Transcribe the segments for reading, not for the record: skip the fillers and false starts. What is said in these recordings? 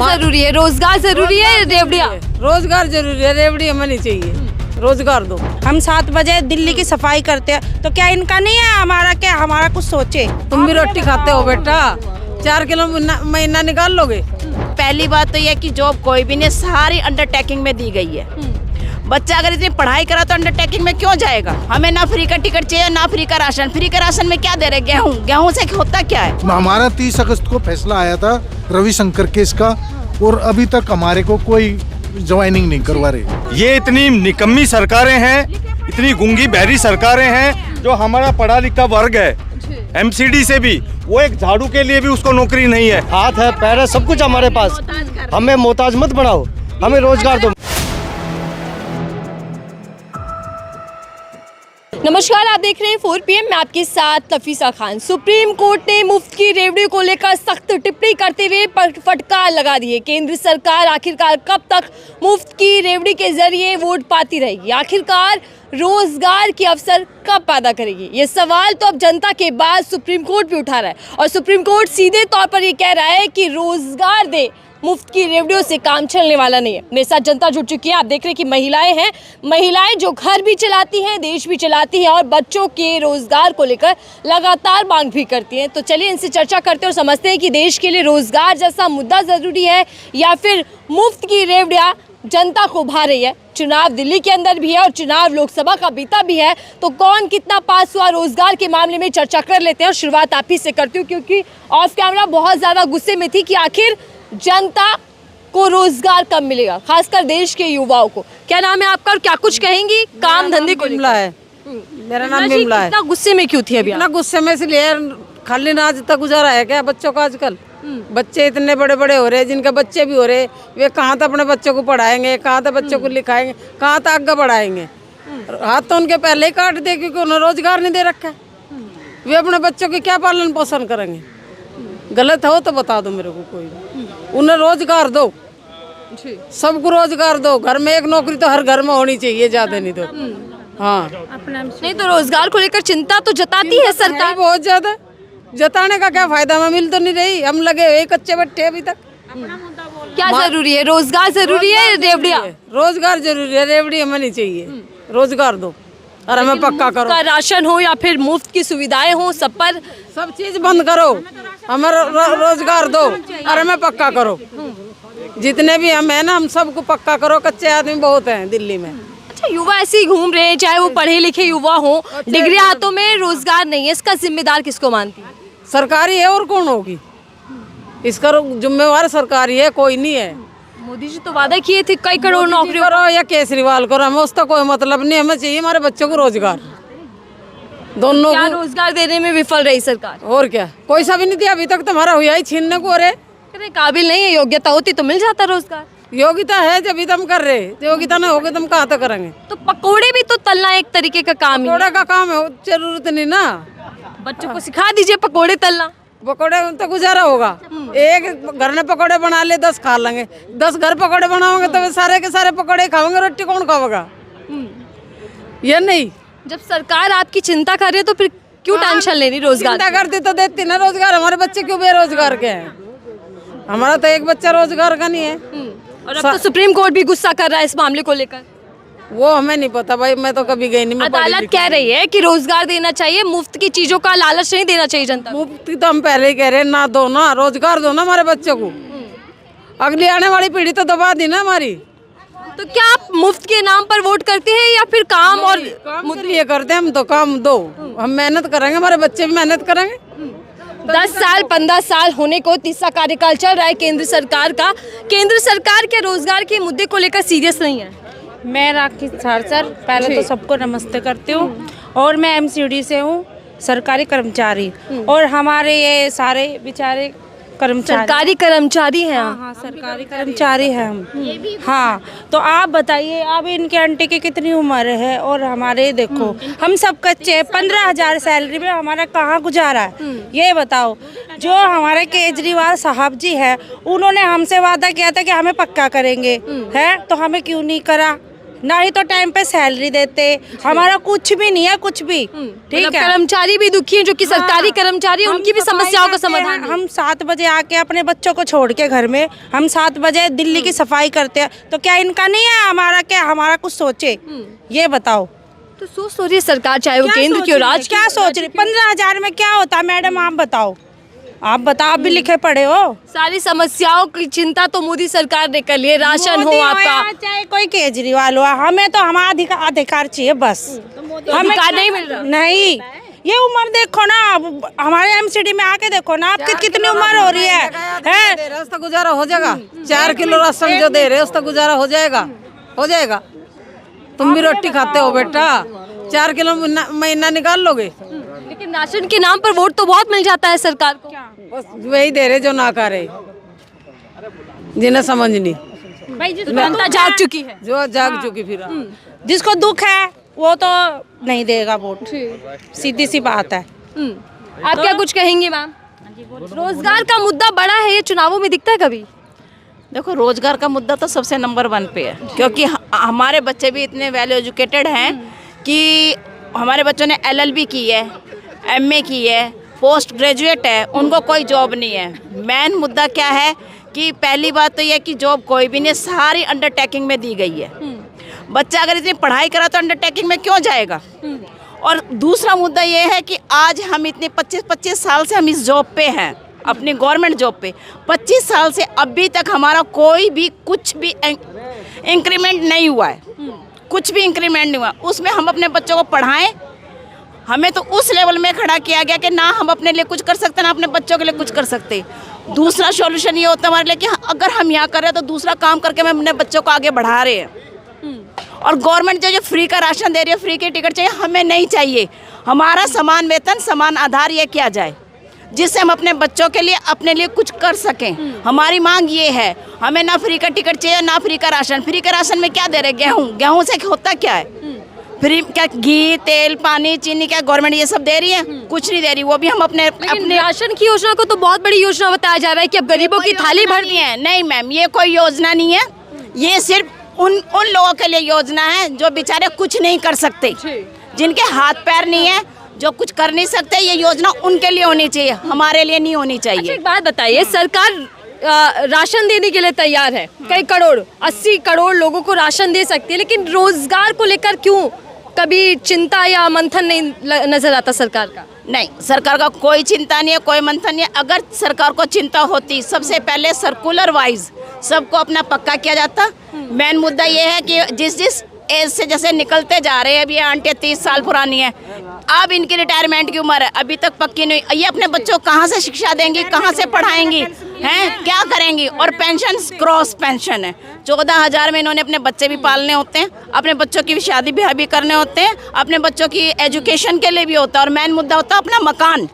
जरूरी है? रोजगार जरूरी है, रेवड़िया? रोजगार जरूरी है, रेवड़ी हमें नहीं चाहिए, रोजगार दो। हम 7 बजे दिल्ली की सफाई करते हैं तो क्या इनका नहीं है हमारा, क्या हमारा कुछ सोचे? तुम भी रोटी खाते हो बेटा, 4 किलो महीना निकाल लोगे। पहली बात तो यह कि जॉब कोई भी नहीं, सारी अंडरटेकिंग में दी गई है। बच्चा अगर इतनी पढ़ाई करा तो अंडरटेकिंग में क्यों जाएगा? हमें ना फ्री का टिकट चाहिए ना फ्री का राशन। फ्री का राशन में क्या दे रहे? गेहूं से होता क्या है? हमारा 30 अगस्त को फैसला आया था रविशंकर केस का, और अभी तक हमारे को कोई ज्वाइनिंग नहीं करवा रहे। ये इतनी निकम्मी सरकारें हैं, इतनी गूंगी बहरी सरकारें हैं, जो हमारा पढ़ा लिखा वर्ग है एमसीडी से भी, वो एक झाड़ू के लिए भी उसको नौकरी नहीं है। हाथ है, पैर है, सब कुछ हमारे पास। हमें मोहताज मत बनाओ, हमें रोजगार दो। नमस्कार, आप देख रहे हैं 4 PM, मैं आपके साथ नफीसा खान। सुप्रीम कोर्ट ने मुफ्त की रेवड़ी को लेकर सख्त टिप्पणी करते हुए फटकार लगा दी है। केंद्र सरकार आखिरकार कब तक मुफ्त की रेवड़ी के जरिए वोट पाती रहेगी? आखिरकार रोजगार के अवसर कब पैदा करेगी? ये सवाल तो अब जनता के बाद सुप्रीम कोर्ट भी उठा रहा है, और सुप्रीम कोर्ट सीधे तौर पर ये कह रहा है कि रोजगार दे, मुफ्त की रेवड़ियों से काम चलने वाला नहीं है। मेरे साथ जनता जुट चुकी है। आप देख रहे हैं कि महिलाएं हैं, महिलाएं जो घर भी चलाती हैं, देश भी चलाती हैं, और बच्चों के रोजगार को लेकर लगातार मांग भी करती हैं। तो चलिए इनसे चर्चा करते हैं और समझते हैं कि देश के लिए रोजगार जैसा मुद्दा ज़रूरी है या फिर मुफ्त की रेवड़ियाँ जनता को भा रही है। चुनाव दिल्ली के अंदर भी है और चुनाव लोकसभा का बीता भी है, तो कौन कितना पास हुआ रोजगार के मामले में चर्चा कर लेते हैं। और शुरुआत आप ही से करती हूँ, क्योंकि ऑफ कैमरा बहुत ज़्यादा गुस्से में थी कि आखिर जनता को रोजगार कब मिलेगा, खासकर देश के युवाओं को। क्या नाम है आपका और क्या कुछ कहेंगी काम धंधे को? बिमला है, मेरा नाम बिमला है। इतना गुस्से में क्यों थी अभी? इतना गुस्से में इसलिए, खाली नाच तक गुजारा है क्या बच्चों का? आजकल बच्चे इतने बड़े बड़े हो रहे हैं, जिनके बच्चे भी हो रहे, वे कहाँ तक अपने बच्चों को पढ़ाएंगे, कहाँ तक बच्चों को लिखाएंगे, कहाँ तक आगे बढ़ाएंगे? हाथ तो उनके पहले ही काट दे, क्योंकि उन्हें रोजगार नहीं दे रखा है। वे अपने बच्चों की क्या पालन पोषण करेंगे? गलत हो तो बता दो मेरे को, कोई उन्हें रोजगार दो, सबको रोजगार दो। घर में एक नौकरी तो हर घर में होनी चाहिए, ज्यादा नहीं तो। हाँ, नहीं तो रोजगार को लेकर चिंता तो जताती है सरकार बहुत ज्यादा। जताने का क्या फायदा? हमें मिल तो नहीं रही, हम लगे हुए कच्चे बट्टे अभी तक। क्या जरूरी है? रोजगार जरूरी है, रेवड़िया? रोजगार जरूरी है, रेवड़ी हमें नहीं चाहिए, रोजगार दो और हमें पक्का करो। का राशन हो या फिर मुफ्त की सुविधाएं हो, सब पर सब चीज बंद करो, हमें रोजगार दो और हमें पक्का करो। जितने भी हम है ना, हम सबको पक्का करो। कच्चे आदमी बहुत हैं दिल्ली में। अच्छा, युवा ऐसे ही घूम रहे हैं, चाहे वो पढ़े लिखे युवा हो, डिग्री हाथों में, रोजगार नहीं है। इसका जिम्मेदार किसको मानती है? सरकारी है, और कौन होगी? इसका जिम्मेवार सरकारी है, कोई नहीं है। मोदी जी तो वादा किए थे कई करोड़ नौकरी करो या केजरीवाल करो, हमें उसका कोई मतलब नहीं। हमें चाहिए हमारे बच्चों को रोजगार, दोनों क्या को। रोजगार देने में विफल रही सरकार? और क्या, कोई सा भी नहीं दिया अभी तक। तुम्हारा हुआ ही छीनने को। अरे काबिल नहीं है, योग्यता होती तो मिल जाता रोजगार। योग्यता है जब तुम कर रहे, योग्यता ना होगी तुम कहाँ तक करेंगे? तो पकोड़े भी तो तलना एक तरीके का काम ही है। पकौड़े का काम है, जरूरत नहीं ना। बच्चों को सिखा दीजिए पकोड़े तलना। पकौड़े तो गुजारा होगा। एक घर में पकौड़े बना ले, 10 खा लेंगे। 10 घर पकौड़े बनाओगे तो वे सारे के सारे पकौड़े खाओगे, रोटी कौन खाओगा? ये नहीं। जब सरकार आपकी चिंता कर रही है तो फिर क्यों टेंशन ले रही रोजगार? चिंता करती तो देती ना रोजगार। हमारे बच्चे क्यों बेरोजगार के हैं? हमारा तो एक बच्चा रोजगार का नहीं है। और अब तो सुप्रीम कोर्ट भी गुस्सा कर रहा है इस मामले को लेकर। वो हमें नहीं पता भाई, मैं तो कभी गई नहीं। अदालत कह रही है कि रोजगार देना चाहिए, मुफ्त की चीजों का लालच नहीं देना चाहिए जनता को। मुफ्त तो हम पहले ही कह रहे हैं, ना दो ना, रोजगार दो ना हमारे बच्चों को। अगली आने वाली पीढ़ी तो दबा दी ना हमारी। तो क्या आप मुफ्त के नाम पर वोट करते हैं या फिर काम और ये करते हैं? हम तो काम दो, हम मेहनत करेंगे, हमारे बच्चे भी मेहनत करेंगे। 10 साल 15 साल होने को तीसरा कार्यकाल चल रहा है केंद्र सरकार का। केंद्र सरकार के रोजगार के मुद्दे को लेकर सीरियस नहीं है? मैं राखी सर पहले तो सबको नमस्ते करती हूँ, और मैं एमसीडी से हूँ, सरकारी कर्मचारी। और हमारे ये सारे बेचारे कर्मचारी सरकारी कर्मचारी हैं। हाँ, सरकारी कर्मचारी हैं हम। हाँ, तो आप बताइए, अब इनके आंटी की कितनी उम्र है और हमारे देखो, हम सब कच्चे। 15,000 सैलरी में हमारा कहाँ गुजारा है, ये बताओ। जो हमारे केजरीवाल साहब जी हैं, उन्होंने हमसे वादा किया था कि हमें पक्का करेंगे, है तो हमें क्यों नहीं करा? ना ही तो टाइम पे सैलरी देते, हमारा कुछ भी नहीं है, कुछ भी। ठीक है, कर्मचारी भी दुखी हैं जो कि सरकारी कर्मचारी हैं, उनकी भी समस्याओं का समाधान नहीं। हम 7 बजे आके अपने बच्चों को छोड़ के घर में, हम 7 बजे दिल्ली की सफाई करते हैं, तो क्या इनका नहीं है हमारा, क्या हमारा कुछ सोचे? ये बताओ। तो सोच रही है सरकार, चाहे वो केंद्र की हो, राज्य क्या सोच रही? 15,000 में क्या होता मैडम, आप बताओ, आप बताओ, आप भी लिखे पढ़े हो। सारी समस्याओं की चिंता तो मोदी सरकार ने कर ली है, राशन हो आपका, चाहे कोई केजरीवाल हो, हमें तो हमारा अधिकार चाहिए बस। हमें अधिकार नहीं मिल रहा। नहीं, ये उम्र देखो ना, अब हमारे एमसीडी में आके देखो ना, आपकी कितनी उम्र हो रही है? उसका गुजारा हो जाएगा? 4 किलो राशन जो दे रहे उसका गुजारा हो जाएगा? हो जाएगा? तुम भी रोटी खाते हो बेटा, 4 किलो महीना निकाल लोगे? लेकिन राशन के नाम पर वोट तो बहुत मिल जाता है सरकार को। बस वही दे रहे जो ना करे, जिन्हें समझ नहीं, भाई जनता जाग चुकी है। जो जाग चुकी फिर। जिसको दुख है वो तो नहीं देगा वोट, सीधी सी बात है। आप क्या कुछ कहेंगे मैम? रोजगार का मुद्दा बड़ा है, ये चुनावों में दिखता है कभी? देखो, रोजगार का मुद्दा तो सबसे नंबर 1 पे है, क्योंकि हमारे बच्चे भी इतने वेल एजुकेटेड हैं कि हमारे बच्चों ने LLB की है, MA की है, पोस्ट ग्रेजुएट है, उनको कोई जॉब नहीं है। मेन मुद्दा क्या है कि पहली बात तो यह कि जॉब कोई भी नहीं, सारी अंडरटेकिंग में दी गई है। बच्चा अगर इतनी पढ़ाई करा तो अंडरटेकिंग में क्यों जाएगा? और दूसरा मुद्दा ये है कि आज हम इतने 25 साल से हम इस जॉब पे हैं, अपनी गवर्नमेंट जॉब पे 25 साल से अभी तक हमारा कोई भी कुछ भी इंक्रीमेंट नहीं हुआ है, कुछ भी इंक्रीमेंट नहीं हुआ। उसमें हम अपने बच्चों को पढ़ाएं, हमें तो उस लेवल में खड़ा किया गया कि ना हम अपने लिए कुछ कर सकते ना अपने बच्चों के लिए कुछ कर सकते। दूसरा सॉल्यूशन ये होता है हमारे लिए कि अगर हम यहाँ कर रहे हैं तो दूसरा काम करके हम अपने बच्चों को आगे बढ़ा रहे हैं। और गवर्नमेंट जो फ्री का राशन दे रही है, फ्री की टिकट चाहिए, हमें नहीं चाहिए। हमारा समान वेतन, समान आधार ये किया जाए, जिससे हम अपने बच्चों के लिए, अपने लिए कुछ कर सकें। हमारी मांग ये है, हमें ना फ्री का टिकट चाहिए ना फ्री का राशन। फ्री का राशन में क्या दे रहे? गेहूं से होता क्या है? फ्री क्या? घी, तेल, पानी, चीनी, क्या गवर्नमेंट ये सब दे रही है? कुछ नहीं दे रही। वो भी हम अपने राशन की योजना को तो बहुत बड़ी योजना बताया जा रहा है कि अब गरीबों की थाली भर दी है। नहीं मैम, ये कोई योजना नहीं है, ये सिर्फ उन लोगों के लिए योजना है जो बेचारे कुछ नहीं कर सकते, जिनके हाथ पैर नहीं है, जो कुछ कर नहीं सकते। ये योजना उनके लिए होनी चाहिए, हमारे लिए नहीं होनी चाहिए। अच्छा, एक बात बताइए, सरकार राशन देने के लिए तैयार है, कई करोड़ 80 करोड़ लोगों को राशन दे सकती है, लेकिन रोजगार को लेकर क्यों कभी चिंता या मंथन नहीं नजर आता सरकार का? नहीं, सरकार का कोई चिंता नहीं है, कोई मंथन नहीं है। अगर सरकार को चिंता होती, सबसे पहले सर्कुलर वाइज सबको अपना पक्का किया जाता। मेन मुद्दा ये है कि जिस एज से जैसे निकलते जा रहे हैं, अभी ये आंटी 30 साल पुरानी है, अब इनकी रिटायरमेंट की उम्र है, अभी तक पक्की नहीं। ये अपने बच्चों को कहाँ से शिक्षा देंगी, कहाँ से पढ़ाएंगी, हैं क्या करेंगी? और पेंशन क्रॉस पेंशन है, 14,000 में इन्होंने अपने बच्चे भी पालने होते हैं, अपने बच्चों की शादी ब्याह भी करने होते हैं, अपने बच्चों की एजुकेशन के लिए भी होता है। और मेन मुद्दा होता है अपना मकान।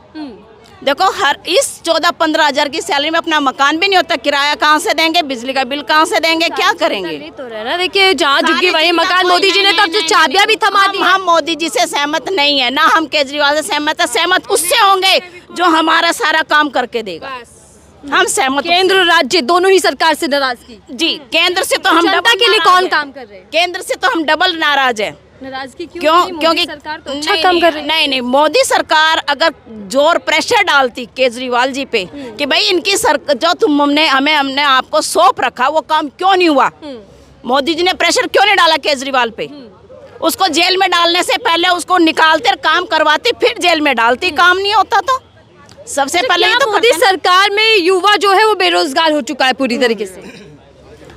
देखो, हर इस 14-15 हज़ार की सैलरी में अपना मकान भी नहीं होता, किराया कहाँ से देंगे, बिजली का बिल कहाँ से देंगे, क्या करेंगे? तो रहना, देखिए जहाँ झुकी वही मकान। मोदी जी ने तो अब चाबियां भी थमा दी। हम मोदी जी से सहमत नहीं है, ना हम केजरीवाल से सहमत है। सहमत उससे होंगे जो हमारा सारा काम करके देगा। हम सहमत। केंद्र और राज्य दोनों ही सरकार से नाराज की। जी, केंद्र से तो हम जनता के लिए कौन काम कर रहे हैं? केंद्र से तो हम डबल नाराज है। नाराजगी क्यों? क्योंकि सरकार तो अच्छा काम कर रही है। नहीं, मोदी सरकार अगर जोर प्रेशर डालती केजरीवाल जी पे कि भाई इनकी जो हमने आपको सौंप रखा वो काम क्यों नहीं हुआ, मोदी जी ने प्रेशर क्यों नहीं डाला केजरीवाल पे? उसको जेल में डालने से पहले उसको निकालते, काम करवाती, फिर जेल में डालती। काम नहीं होता तो सबसे पहले तो मोदी सरकार में युवा जो है वो बेरोजगार हो चुका है पूरी तरीके से।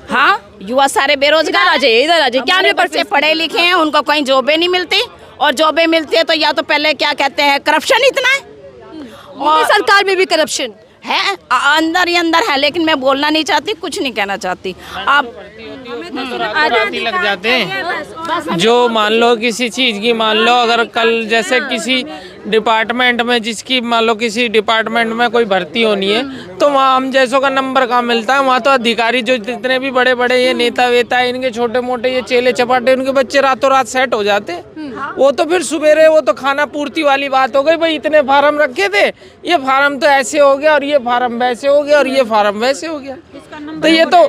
हाँ, युवा सारे बेरोजगार इधर आ जाइए। क्या हमारे बच्चे पढ़े लिखे हैं, उनको कहीं जॉबें नहीं मिलती, और जॉबें मिलती है तो या तो पहले क्या कहते हैं, करप्शन इतना है। और सरकार में भी करप्शन है, अंदर ही अंदर है, लेकिन मैं बोलना नहीं चाहती, कुछ नहीं कहना चाहती। आप लग जाते हैं जो मान लो किसी चीज़ की, मान लो अगर कल जैसे किसी डिपार्टमेंट में, जिसकी मान लो किसी डिपार्टमेंट में कोई भर्ती होनी है, तो वहाँ हम जैसों का नंबर कहाँ मिलता है? वहाँ तो अधिकारी जो जितने भी बड़े बड़े ये नेता वेता, इनके छोटे मोटे ये चेले चपाटे, उनके बच्चे रातों रात सेट हो जाते। वो तो फिर सुबेरे वो तो खाना पूर्ति वाली बात हो गई, भाई इतने फार्म रखे थे, ये फार्म तो ऐसे हो गया, और ये फार्म वैसे हो गया, और ये फार्म वैसे हो गया। तो ये तो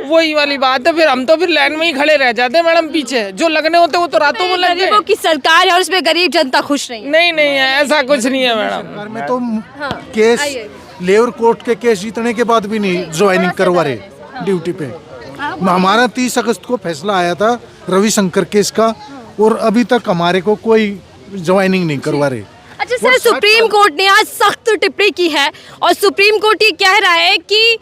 वही वाली बात है, फिर हम तो फिर लाइन में ही खड़े रह जाते हैं मैडम पीछे, जो लगने होते वो तो रातों में लग गए। गरीबों की सरकार है और उसमें गरीब जनता खुश नहीं है। नहीं है, ऐसा कुछ नहीं है मैडम। सरकार में तो केस लेबर कोर्ट के केस जीतने के बाद भी नहीं ज्वाइनिंग करवा रहे ड्यूटी पे। हमारा 30 अगस्त को फैसला आया था रविशंकर केस का, और अभी तक हमारे को कोई ज्वाइनिंग नहीं करवा रहे। अच्छा सर, सुप्रीम कोर्ट ने आज सख्त टिप्पणी की है और सुप्रीम कोर्ट ये कह रहा है कि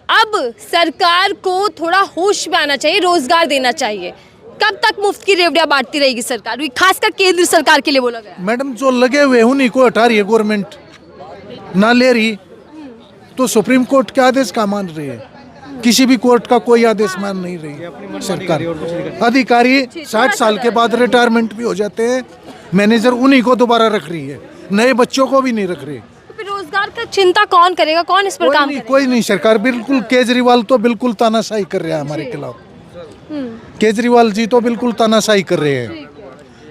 अब सरकार को थोड़ा होश में आना चाहिए, रोजगार देना चाहिए। कब तक मुफ्त की रेवड़ियां बांटती रहेगी सरकार, खासकर केंद्र सरकार के लिए बोला गया। मैडम जो लगे हुए उन्हीं को हटा रही है गवर्नमेंट, ना ले रही तो सुप्रीम कोर्ट के आदेश का मान रही है। किसी भी कोर्ट का कोई आदेश मान नहीं रही सरकार। अधिकारी 60 साल के बाद रिटायरमेंट भी हो जाते हैं, मैनेजर उन्हीं को दोबारा रख रही है, नए बच्चों को भी नहीं रख रही। तो फिर रोजगार का चिंता कौन करेगा, कौन इस पर काम करेगा? कोई नहीं। सरकार बिल्कुल, केजरीवाल तो बिल्कुल तानाशाही कर रहा है हमारे खिलाफ। केजरीवाल जी तो बिल्कुल तानाशाही कर रहे हैं।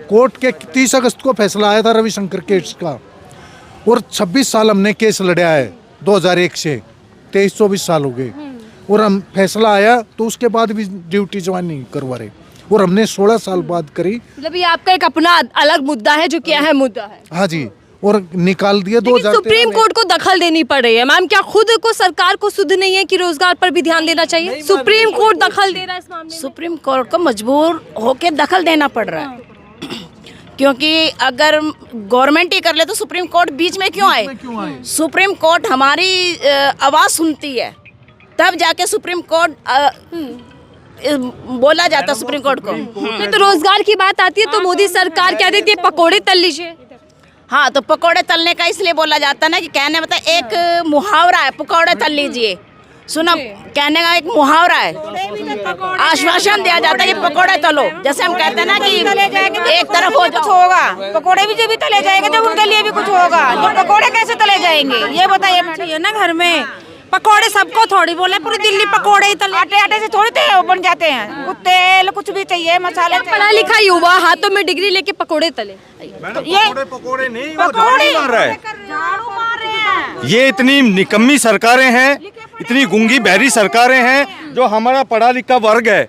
कोर्ट के 30 अगस्त को फैसला आया था रविशंकर केस का, और 26 साल हमने केस लड़ा है 2001 से, 23-24 साल हो गए, और हम फैसला आया तो उसके बाद भी ड्यूटी ज्वाइन नहीं करवा रहे, और हमने 16 साल बाद करी। मतलब ये आपका एक अपना अलग मुद्दा है जो कि अहम मुद्दा है। हाँ जी, और निकाल दिया 2013 सुप्रीम कोर्ट को दखल देनी पड़ रही है। मैम, क्या खुद को सरकार को सुध नहीं है कि रोजगार पर भी ध्यान देना चाहिए? सुप्रीम कोर्ट दखल दे रहा है इस मामले में। सुप्रीम कोर्ट को मजबूर होके दखल देना पड़ रहा है, क्योंकि अगर गवर्नमेंट ही कर ले तो सुप्रीम कोर्ट बीच में क्यों आए? सुप्रीम कोर्ट हमारी आवाज़ सुनती है, तब जाके सुप्रीम कोर्ट बोला जाता सुप्रीम कोर्ट को। तो रोजगार की बात आती है तो मोदी सरकार क्या देती है, पकोड़े तल लीजिए। हाँ, तो पकोड़े तलने का इसलिए बोला जाता है ना, कि कहने मतलब एक मुहावरा है, पकोड़े तल लीजिए। सुनो, कहने का एक मुहावरा है, आश्वासन दिया जाता है कि पकोड़े तलो। जैसे हम कहते हैं ना कि एक तरफ हो कुछ होगा, पकोड़े भी जब भी तले जाएंगे तो उनके लिए भी कुछ होगा। तो पकोड़े कैसे तले जाएंगे ये बताइए ना। घर में पकोड़े सबको थोड़ी बोले, पूरी दिल्ली पकोड़े ही तले। आटे से थोड़ी बन जाते हैं, कुछ तेल कुछ भी चाहिए, मसाले। पढ़ा लिखा युवा हाथों में डिग्री लेके पकोड़े तले, ये पकोड़े नहीं, वो झाड़ू मार रहा है। ये इतनी निकम्मी सरकारें हैं, इतनी गूंगी बहरी सरकारें हैं, जो हमारा पढ़ा लिखा वर्ग है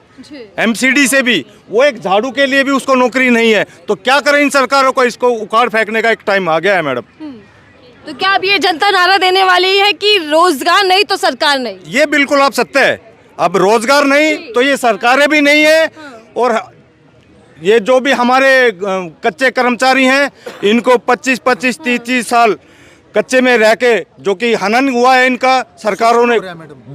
एमसीडी से भी, वो एक झाड़ू के लिए भी उसको नौकरी नहीं है। तो क्या करें इन सरकारों को? इसको उखाड़ फेंकने का एक टाइम आ गया है मैडम। तो क्या अब ये जनता नारा देने वाली है कि रोजगार नहीं तो सरकार नहीं? ये बिल्कुल आप सत्य है। अब रोजगार नहीं तो ये सरकारें भी नहीं है, और ये जो भी हमारे कच्चे कर्मचारी हैं, इनको 25-25, 30-30 साल कच्चे में रह के, जो कि हनन हुआ है इनका, सरकारों ने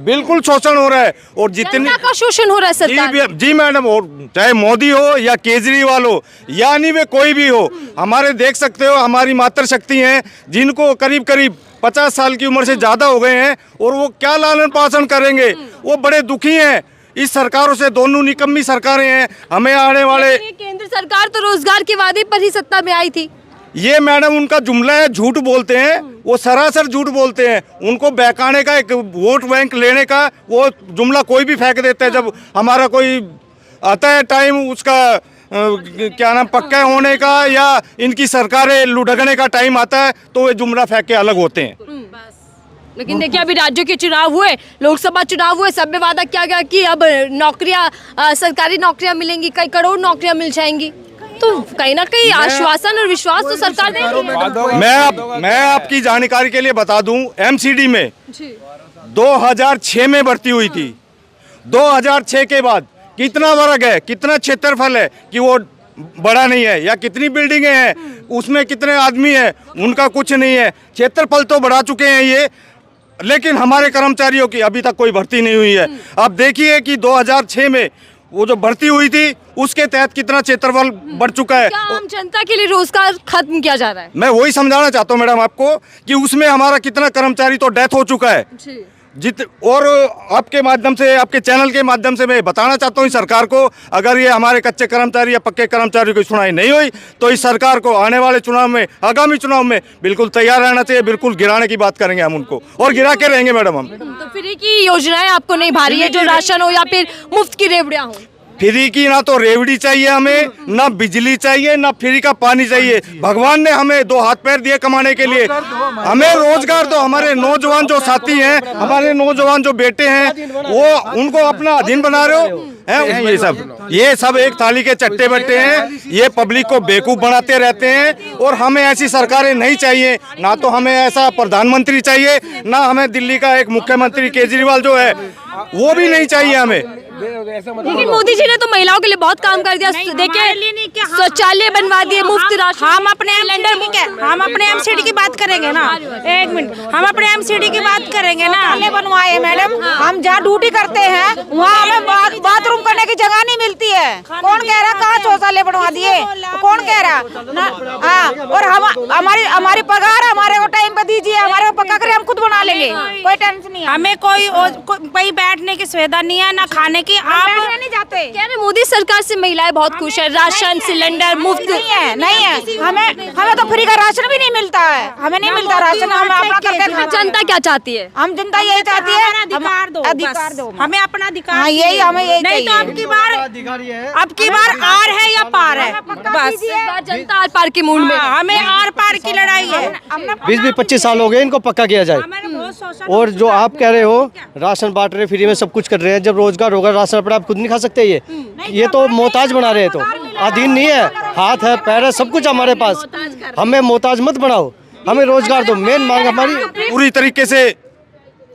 बिल्कुल शोषण हो रहा है। और जितनी जनता का शोषण हो रहा है सरकार। जी मैडम, और चाहे मोदी हो या केजरीवाल हो, यानी वे कोई भी हो, हमारे देख सकते हो हमारी मातृशक्ति हैं, जिनको करीब करीब 50 साल की उम्र से ज़्यादा हो गए हैं, और वो क्या लालन पालन करेंगे? वो बड़े दुखी हैं इस सरकारों से। दोनों निकम्मी सरकारें हैं। हमें आने वाले केंद्र सरकार तो रोजगार के वादे पर ही सत्ता में आई थी। ये मैडम उनका जुमला है, झूठ बोलते हैं, वो सरासर झूठ बोलते हैं। उनको बहकाने का, एक वोट बैंक लेने का वो जुमला कोई भी फेंक देता है। जब हमारा कोई आता है टाइम उसका क्या नाम पक्का होने का, या इनकी सरकारें लुढ़कने का टाइम आता है, तो वे जुमला फेंक के अलग होते हैं। लेकिन देखिए, अभी राज्यों के चुनाव हुए, लोकसभा चुनाव हुए, सब में वादा किया गया कि अब नौकरियां, सरकारी नौकरियां मिलेंगी, कई करोड़ नौकरियां मिल जाएंगी। तो कहीं ना कहीं आश्वासन और विश्वास तो सरकार देगी। मैं आपकी जानकारी के लिए बता दूं, एमसीडी में 2006 में भर्ती हुई थी। 2006 के बाद कितना वर्ग है, कितना क्षेत्रफल है कि वो बड़ा नहीं है, या कितनी बिल्डिंगें हैं, उसमें कितने आदमी हैं, उनका कुछ नहीं है। क्षेत्रफल तो बढ़ा चुके हैं ये, लेकिन हमारे कर्मचारियों की अभी तक कोई भर्ती नहीं हुई है। अब देखिए कि 2006 में वो जो भर्ती हुई थी, उसके तहत कितना क्षेत्रफल बढ़ चुका है। क्या आम जनता के लिए रोजगार खत्म किया जा रहा है? मैं वही समझाना चाहता हूँ मैडम आपको, कि उसमें हमारा कितना कर्मचारी तो डेथ हो चुका है। और आपके माध्यम से, आपके चैनल के माध्यम से मैं बताना चाहता हूँ इस सरकार को, अगर ये हमारे कच्चे कर्मचारी या पक्के कर्मचारी की सुनाई नहीं हुई, तो इस सरकार को आने वाले चुनाव में, आगामी चुनाव में बिल्कुल तैयार रहना चाहिए। बिल्कुल गिराने की बात करेंगे हम उनको, और गिरा के रहेंगे मैडम हम। तो फ्री की योजनाएं आपको नहीं भा रही है, जो राशन हो या फिर मुफ्त की रेवड़ियां हो? फ्री की ना तो रेवड़ी चाहिए हमें, ना बिजली चाहिए, ना फ्री का पानी चाहिए। भगवान ने हमें दो हाथ पैर दिए कमाने के लिए, हमें रोजगार दो। हमारे नौजवान जो साथी हैं, हमारे नौजवान जो बेटे हैं, वो उनको अपना अधीन बना रहे हो हैं। ये सब एक थाली के चट्टे बट्टे हैं। ये पब्लिक को बेवकूफ बनाते रहते हैं और हमें ऐसी सरकारें नहीं चाहिए। ना तो हमें ऐसा प्रधानमंत्री चाहिए, ना हमें दिल्ली का एक मुख्यमंत्री केजरीवाल जो है वो भी नहीं चाहिए हमें। लेकिन मोदी जी ने तो महिलाओं के लिए बहुत काम कर दिया। देखिए शौचालय बनवा दिए, मुफ्त राशन। हम अपने एमसीडी की बात करेंगे ना, एक मिनट, हम अपने एमसीडी की बात करेंगे ना। बनवाए मैडम, हम जहाँ ड्यूटी करते हैं वहाँ हमें बाथरूम करने की जगह नहीं मिलती है। कौन कह रहा कहाँ शौचालय बनवा दिए, कौन कह रहा? हाँ, और हमारी पगार हमारे को टाइम पे दीजिए, हमारे को पक्का करे, हम खुद बना लेंगे, कोई टेंशन नहीं है। हमें कोई बैठने की सुविधा नहीं है, ना खाने की। आप नहीं जाते। कह रहे मोदी सरकार से महिलाएं बहुत खुश है, राशन सिलेंडर मुफ्त नहीं है। हमें तो फ्री का राशन भी नहीं मिलता है, हमें नहीं मिलता राशन। हम अपना करके जनता क्या चाहती है? हम जनता यही चाहती है, अधिकार दो, अधिकार दो, हमें अपना अधिकार। हाँ, यही हमें यही नहीं तो अब की बार आर है या पार है, बस। जनता आर पार के मूड में। हमें आर पार की लड़ाई है। 20-25 साल हो गए इनको पक्का किया जाए। और जो आप कह रहे हो राशन बांट रहे, फ्री में सब कुछ कर रहे हैं, जब रोजगार होगा राशन अपने आप खुद नहीं खा सकते। ये तो मोहताज बना रहे हैं। तो अधीन नहीं है, हाथ है पैर है सब कुछ हमारे पास। हमें मोहताज मत बनाओ, हमें रोजगार दो। मेन मांग हमारी पूरी तरीके से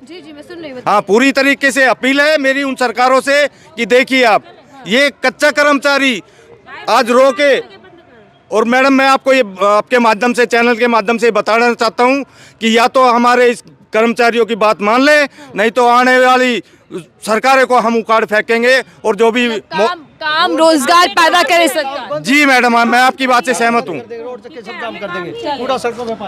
जी मैं सुन रही हूँ। हाँ, पूरी तरीके से अपील है मेरी उन सरकारों से कि देखिए आप ये कच्चा कर्मचारी आज रोके। और मैडम मैं आपको ये आपके माध्यम से, चैनल के माध्यम से बताना चाहता हूँ कि या तो हमारे इस कर्मचारियों की बात मान ले, नहीं तो आने वाली सरकारों को हम उखाड़ फेंकेंगे। और जो भी काम रोजगार पैदा करे सरकार। जी मैडम, मैं आपकी बात से सहमत हूँ।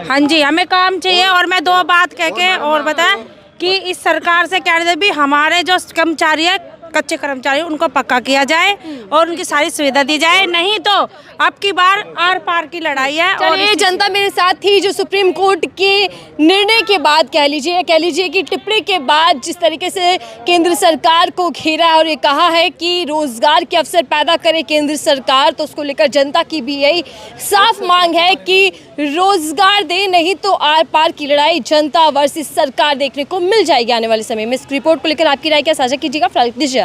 हाँ जी, हमें काम चाहिए। और मैं दो बात कह के और बताएं कि इस सरकार से क्या भी हमारे जो कर्मचारी है, कच्चे कर्मचारी, उनको पक्का किया जाए और उनकी सारी सुविधा दी जाए। नहीं तो अब की बार आर पार की लड़ाई है। और ये जनता मेरे साथ थी जो सुप्रीम कोर्ट के निर्णय के बाद कह लीजिए कि टिप्पणी के बाद जिस तरीके से केंद्र सरकार को घेरा है और ये कहा है कि रोजगार के अवसर पैदा करे केंद्र सरकार, तो उसको लेकर जनता की भी यही साफ मांग है कि रोजगार दे, नहीं तो आर पार की लड़ाई जनता वर्सेस सरकार देखने को मिल जाएगी आने वाले समय में। इस रिपोर्ट को लेकर आपकी राय क्या साझा कीजिएगा।